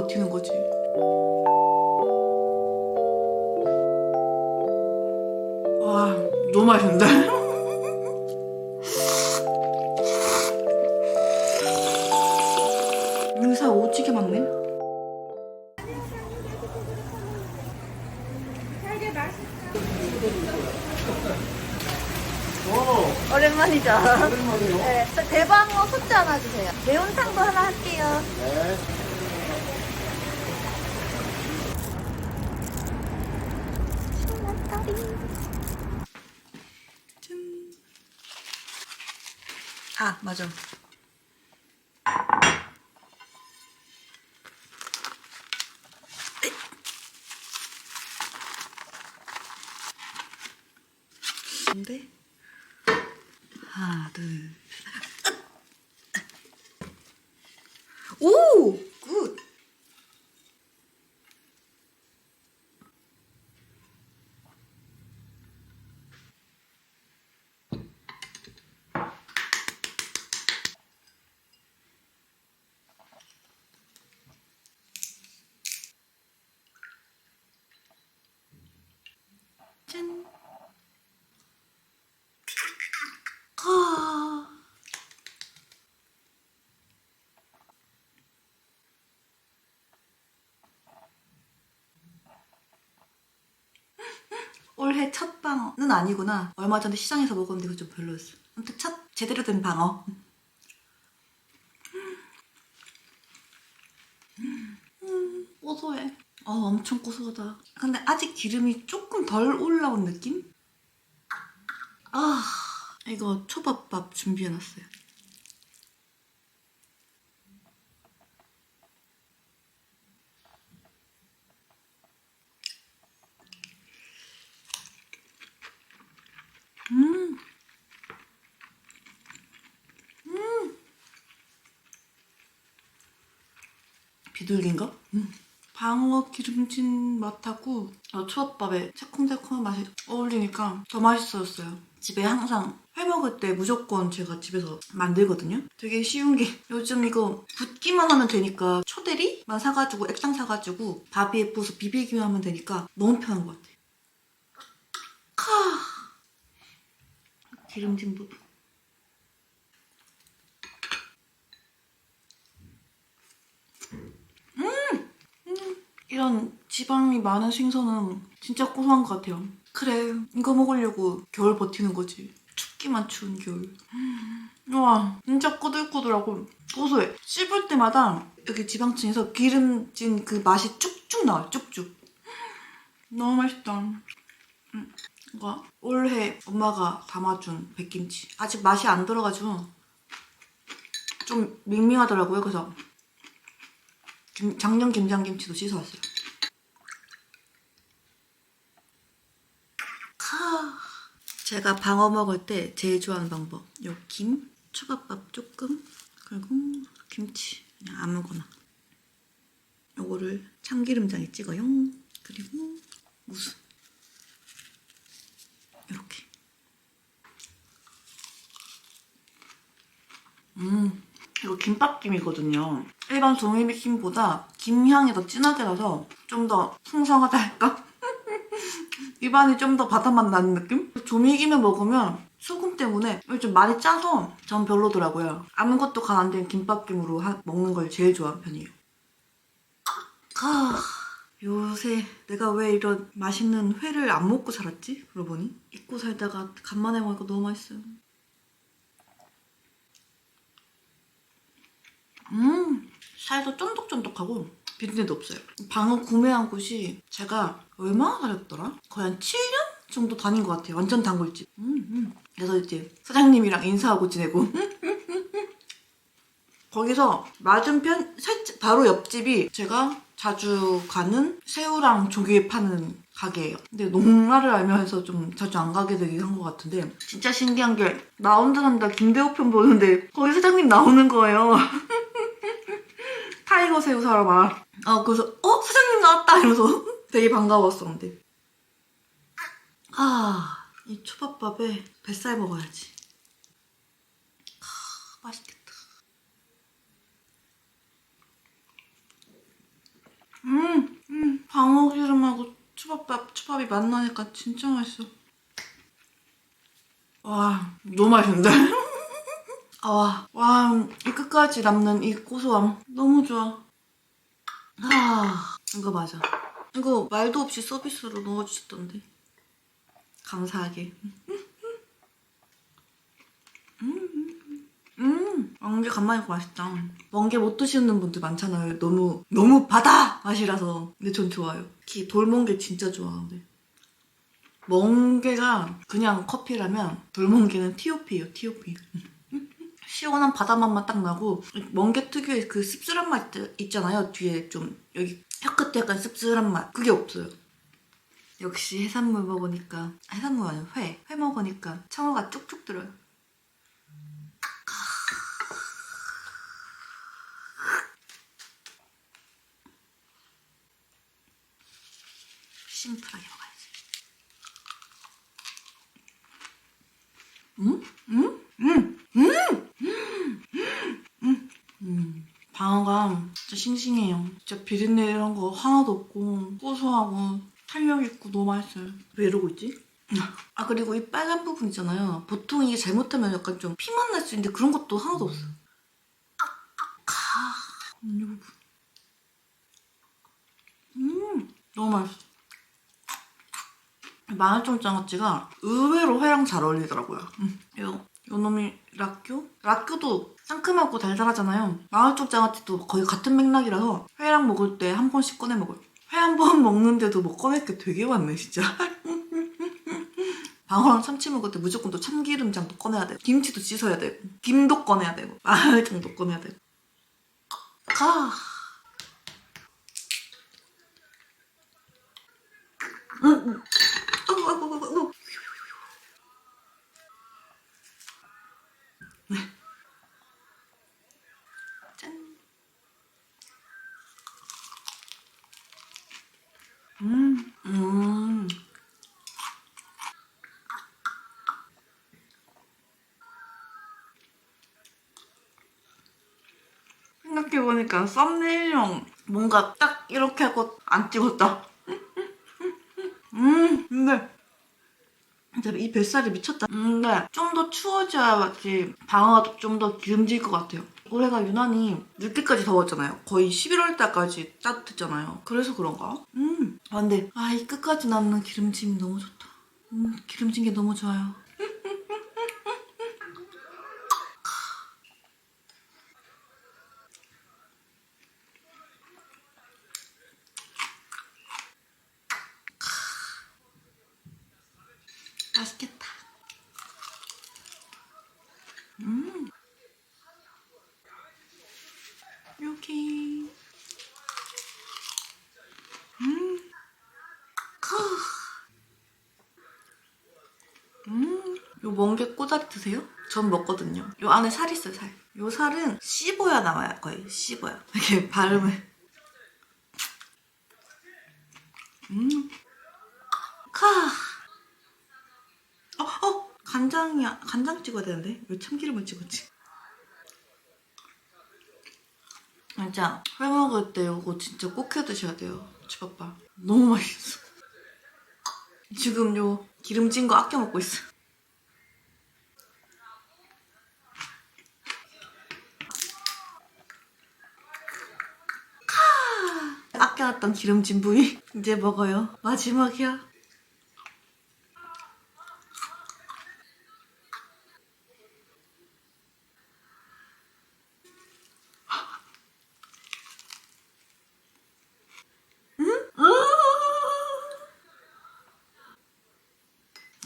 버티는 거지. 와, 너무 맛있는데? 의사 오지게 많네. 오랜만이죠? 오랜만이요. 네, 대방어 소주 하나 주세요. 매운탕도 하나 할게요. 네. 시원한 딸이. 짠. 아, 맞아. 근데 하나, 둘, 셋. 오! 굿! 짠! 아. 올해 첫 방어는 아니구나. 얼마 전에 시장에서 먹었는데 그거 좀 별로였어. 아무튼 첫 제대로 된 방어. 고소해. 엄청 고소하다. 근데 아직 기름이 조금 덜 올라온 느낌? 아, 이거 초밥밥 준비해놨어요. 비둘기인가? 방어 기름진 맛하고 초밥밥에 새콤달콤한 맛이 어울리니까 더 맛있어졌어요. 집에 항상 회 먹을 때 무조건 제가 집에서 만들거든요. 되게 쉬운 게 요즘 이거 붓기만 하면 되니까 초대리만 사가지고 액상 사가지고 밥 위에 부어서 비비기만 하면 되니까 너무 편한 것 같아요. 기름진 부분. 이런 지방이 많은 생선은 진짜 고소한 것 같아요. 그래, 이거 먹으려고 겨울 버티는 거지. 춥기만 추운 겨울. 와, 진짜 꼬들꼬들하고 고소해. 씹을 때마다 여기 지방층에서 기름진 그 맛이 쭉쭉 나와요, 쭉쭉. 너무 맛있다. 이거 올해 엄마가 담아준 백김치. 아직 맛이 안 들어가지고 좀 밍밍하더라고요. 그래서 작년 김장김치도 씻어왔어요. 제가 방어 먹을 때 제일 좋아하는 방법. 요 김, 초밥밥 조금, 그리고 김치. 그냥 아무거나. 요거를 참기름장에 찍어요. 그리고 무슨. 이렇게. 이거 김밥김이거든요. 일반 종이김보다 김향이 더 진하게 나서 좀 더 풍성하다 할까? 입안이 좀 더 바닷맛 나는 느낌? 조미김에 먹으면 소금 때문에 좀 많이 짜서 전 별로더라고요. 아무것도 간 안 된 김밥김으로 먹는 걸 제일 좋아하는 편이에요. 요새 내가 왜 이런 맛있는 회를 안 먹고 살았지? 그러고 보니 잊고 살다가 간만에 먹으니까 너무 맛있어요. 살도 쫀득쫀득하고 비린내도 없어요. 방어 구매한 곳이 제가 얼마나 다녔더라? 거의 한 7년 정도 다닌 것 같아요. 완전 단골집. 그래서 이제 사장님이랑 인사하고 지내고 거기서 맞은편 살짝 바로 옆집이 제가 자주 가는 새우랑 조개 파는 가게예요. 근데 농가를 알면서 좀 자주 안 가게 되긴 한 것 같은데 진짜 신기한 게 나 혼자 산다 김대호 편 보는데 거기 사장님 나오는 거예요. 타이거 새우 사러 막. 그래서 사장님 나왔다 이러면서 되게 반가웠었는데. 이 초밥밥에 뱃살 먹어야지. 맛있겠다. 방어 기름하고 초밥이 만나니까 진짜 맛있어. 와, 너무 맛있는데? 이 끝까지 남는 이 고소함. 너무 좋아. 이거 맞아. 이거 말도 없이 서비스로 넣어주셨던데. 감사하게. 멍게 간만에 먹고 맛있다. 멍게 못 드시는 분들 많잖아요. 너무 바다 맛이라서. 근데 전 좋아요. 특히 돌멍게 진짜 좋아하는데. 멍게가 그냥 커피라면 돌멍게는 TOP예요, TOP. 시원한 바다 맛만 딱 나고 멍게 특유의 그 씁쓸한 맛 있잖아요. 뒤에 좀 여기 혀끝에 약간 씁쓸한 맛. 그게 없어요. 역시 해산물 먹으니까 해산물 아니고 회 먹으니까 청어가 쭉쭉 들어요. 심플하게 먹어야지. 방어가 진짜 싱싱해요. 진짜 비린내 이런 거 하나도 없고 고소하고 탄력 있고 너무 맛있어요. 왜 이러고 있지? 그리고 이 빨간 부분 있잖아요. 보통 이게 잘못하면 약간 좀 피만 날 수 있는데 그런 것도 하나도 없어. 이 부분. 너무 맛있어. 마늘종장아찌가 의외로 회랑 잘 어울리더라고요. 요 놈이 라큐도 상큼하고 달달하잖아요. 마늘종장아찌도 거의 같은 맥락이라서 회랑 먹을 때 한 번씩 꺼내 먹어요. 회 한 번 먹는데도 뭐 꺼낼 게 되게 많네 진짜. 방어랑 참치 먹을 때 무조건 또 참기름장도 꺼내야 되고 김치도 씻어야 되고 김도 꺼내야 되고 마늘장도 꺼내야 되고. 짠. 생각해보니까 썸네일용 뭔가 딱 이렇게 하고 안 찍었다. 근데 진짜 이 뱃살이 미쳤다. 근데 좀 더 추워져야지 방어가 좀 더 기름질 것 같아요. 올해가 유난히 늦게까지 더웠잖아요. 거의 11월 달까지 따뜻했잖아요. 그래서 그런가? 근데 이 끝까지 남는 기름짐이 너무 좋다. 기름진 게 너무 좋아요. 맛있겠다. 이렇게. 요 멍게 꼬다리 드세요? 전 먹거든요. 요 안에 살 있어요, 살. 요 살은 씹어야 나와요, 거의. 씹어야. 이렇게 발음을. 간장이야. 간장 찍어야 되는데? 왜 참기름을 찍었지? 진짜 회 먹을 때 이거 진짜 꼭 해 드셔야 돼요. 집밥밥. 너무 맛있어. 지금 요 기름진 거 아껴 먹고 있어. 아껴놨던 기름진 부위 이제 먹어요. 마지막이야.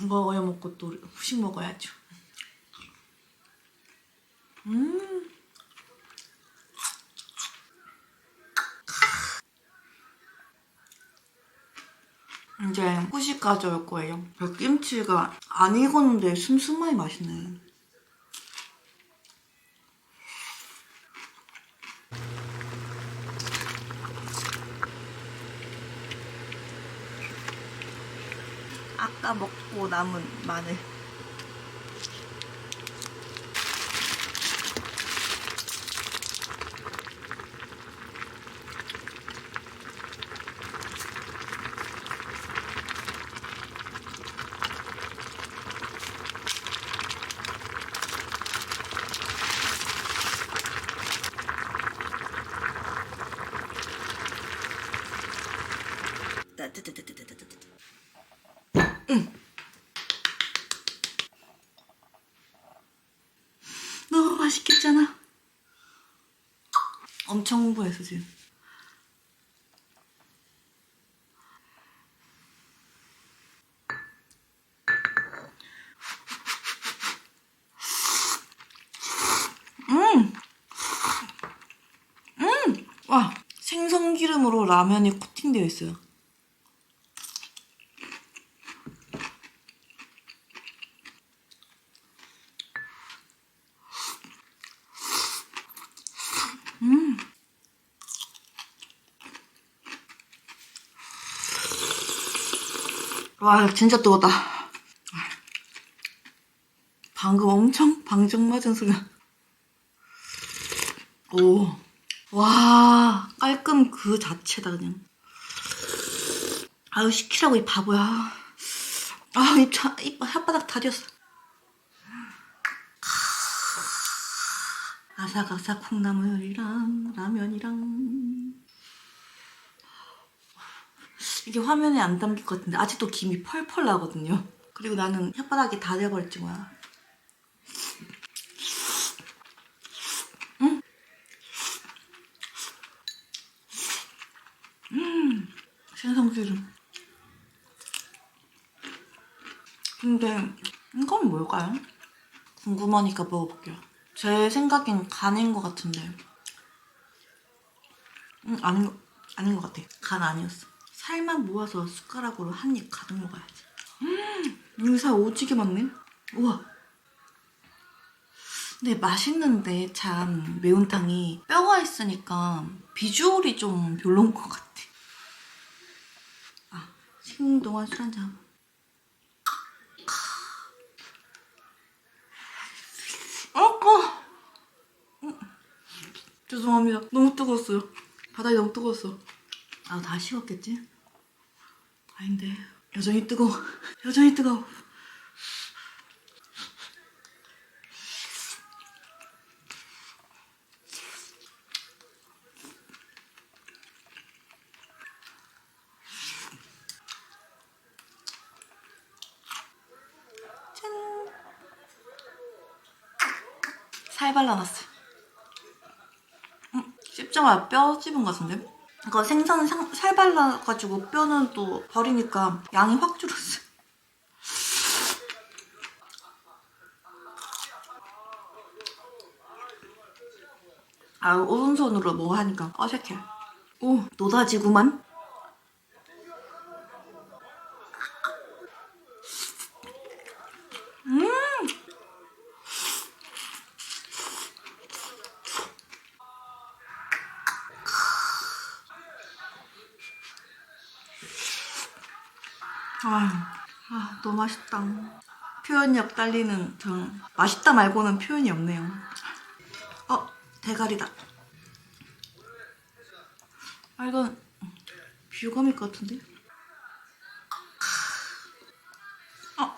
먹어야 먹고 또 후식 먹어야죠. 이제 후식 가져올 거예요. 백김치가 안 익었는데 슴슴하니 맛있네. 아까 먹고 남은 마늘. 너무 맛있겠잖아. 엄청 홍보했어 지금. 와, 생선 기름으로 라면이 코팅되어 있어요. 와, 진짜 뜨겁다. 방금 엄청 방정 맞은 순간. 오, 와, 깔끔 그 자체다 그냥. 아유, 시키라고 이 바보야. 아, 입 혓바닥 다 뒤었어. 아삭아삭 콩나물이랑 라면이랑. 이게 화면에 안 담길 것 같은데 아직도 김이 펄펄 나거든요. 그리고 나는 혓바닥이 다 돼버렸지 뭐야. 생선기름. 근데 이건 뭘까요? 궁금하니까 먹어볼게요. 제 생각엔 간인 것 같은데. 아닌 것 같아. 간 아니었어. 살만 모아서 숟가락으로 한 입 가득 먹어야지. 여기 살 오지게 많네. 우와. 근데 맛있는데 참 매운탕이 뼈가 있으니까 비주얼이 좀 별론 것 같아. 아, 식는 동안 술 한잔. 죄송합니다. 너무 뜨거웠어요. 바닥이 너무 뜨거웠어. 아, 다 식었겠지? 아닌데. 여전히 뜨거워. 여전히 뜨거워. 짠. 살 발라놨어. 씹자마자 뼈 씹은 것 같은데? 그러니까 생선 살 발라가지고 뼈는 또 버리니까 양이 확 줄었어. 아, 오른손으로 뭐 하니까 어색해. 오, 노다지구만. 너무 맛있다. 표현이 엇갈리는 전 맛있다 말고는 표현이 없네요. 대가리다. 아, 이건 뷰거밀 것 같은데? 어.